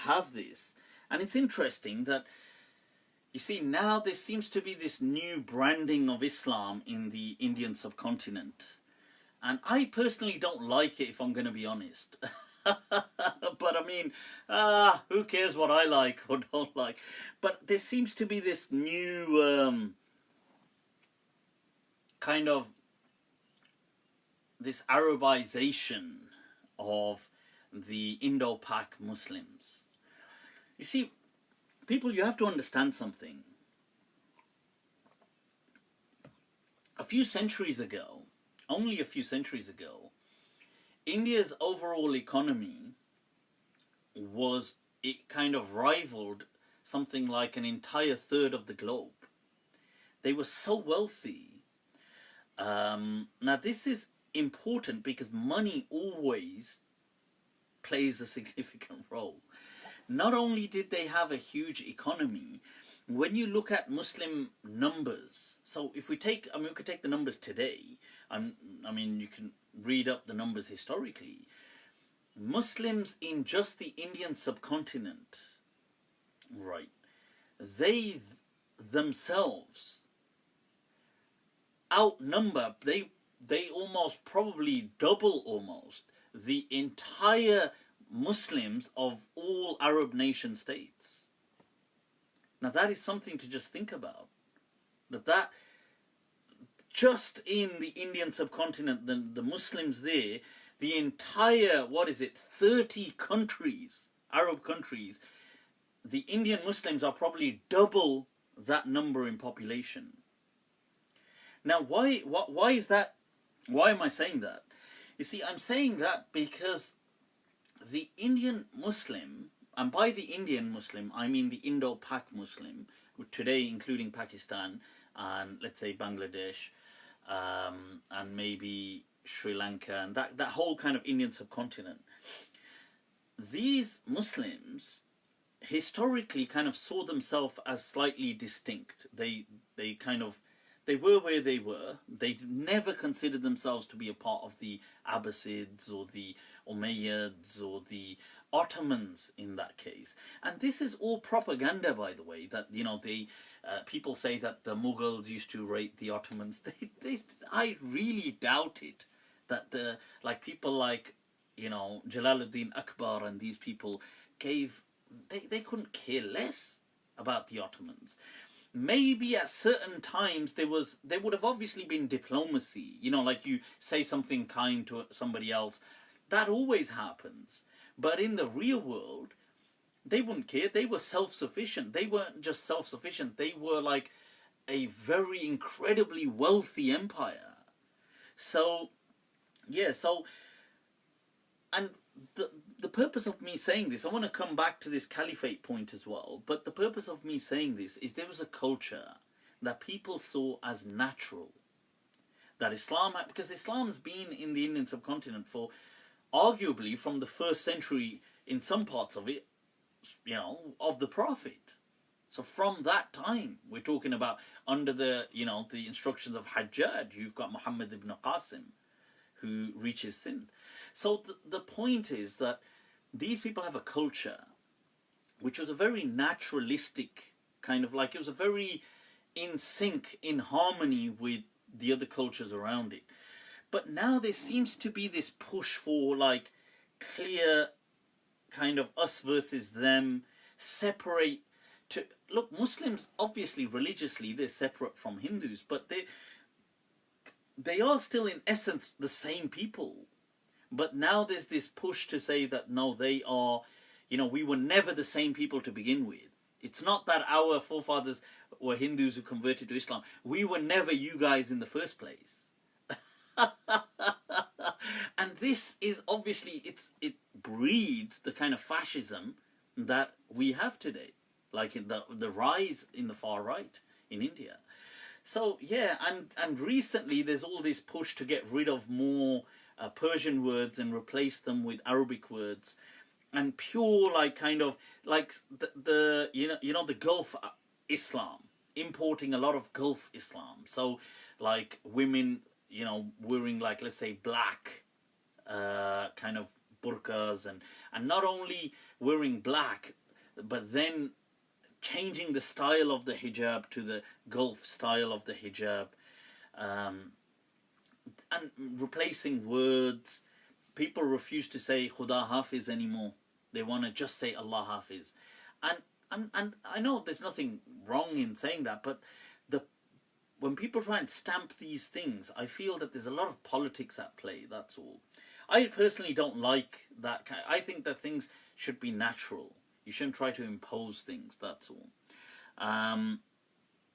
have this. And it's interesting that, you see, now there seems to be this new branding of Islam in the Indian subcontinent. And I personally don't like it, if I'm going to be honest. But I mean, who cares what I like or don't like? But there seems to be this new kind of this Arabization of the Indo-Pak Muslims. You see, people, you have to understand something. A few centuries ago, only a few centuries ago, India's overall economy was, it kind of rivaled something like an entire third of the globe. They were so wealthy. Now this is important because money always plays a significant role. Not only did they have a huge economy, when you look at Muslim numbers, so if we take, I mean, we could take the numbers today, I mean, you can read up the numbers historically. Muslims in just the Indian subcontinent, right, they themselves outnumber, they almost probably double almost the entire Muslims of all Arab nation states. Now that is something to just think about. That just in the Indian subcontinent, the Muslims there, the entire, what is it, 30 countries, Arab countries, the Indian Muslims are probably double that number in population. Now why is that? Why am I saying that? You see, I'm saying that because the Indian Muslim, and by the Indian Muslim, I mean the Indo-Pak Muslim, today including Pakistan and let's say Bangladesh, and maybe Sri Lanka, and that whole kind of Indian subcontinent. These Muslims historically kind of saw themselves as slightly distinct. They were where they were. They never considered themselves to be a part of the Abbasids or the Umayyads or the Ottomans in that case. And this is all propaganda, by the way, that, you know, people say that the Mughals used to rape the Ottomans. I really doubt it. That people like, you know, Jalaluddin Akbar and these people they couldn't care less about the Ottomans. Maybe at certain times there would have obviously been diplomacy, you know, like you say something kind to somebody else. That always happens. But in the real world, they wouldn't care. They were self-sufficient. They weren't just self-sufficient. They were like a very incredibly wealthy empire. So, yeah, and the purpose of me saying this, I want to come back to this caliphate point as well, but the purpose of me saying this is there was a culture that people saw as natural. That Islam, because Islam's been in the Indian subcontinent for, arguably, from the 1st century, in some parts of it, you know, of the Prophet. So from that time, we're talking about under the, you know, the instructions of Hajjaj, you've got Muhammad ibn Qasim, who reaches Sindh. So the point is that these people have a culture which was a very naturalistic kind of, like, it was a very in sync, in harmony with the other cultures around it. But now there seems to be this push for, like, clear kind of us versus them, separate. To look, Muslims obviously religiously they're separate from Hindus, but they are still in essence the same people. But now there's this push to say that no, they are, you know, we were never the same people to begin with. It's not that our forefathers were Hindus who converted to Islam. We were never you guys in the first place. And this is obviously, it breeds the kind of fascism that we have today, like in the rise in the far right in India. So yeah, and recently there's all this push to get rid of more Persian words and replace them with Arabic words, and pure, like, kind of like the you know the Gulf Islam, importing a lot of Gulf Islam. So like women, you know, wearing, like, let's say black, kind of burqas, and not only wearing black, but then changing the style of the hijab to the Gulf style of the hijab, and replacing words. People refuse to say Khuda Hafiz anymore. They want to just say Allah Hafiz. And I know there's nothing wrong in saying that, but when people try and stamp these things, I feel that there's a lot of politics at play, that's all. I personally don't like that kind. I think that things should be natural. You shouldn't try to impose things, that's all.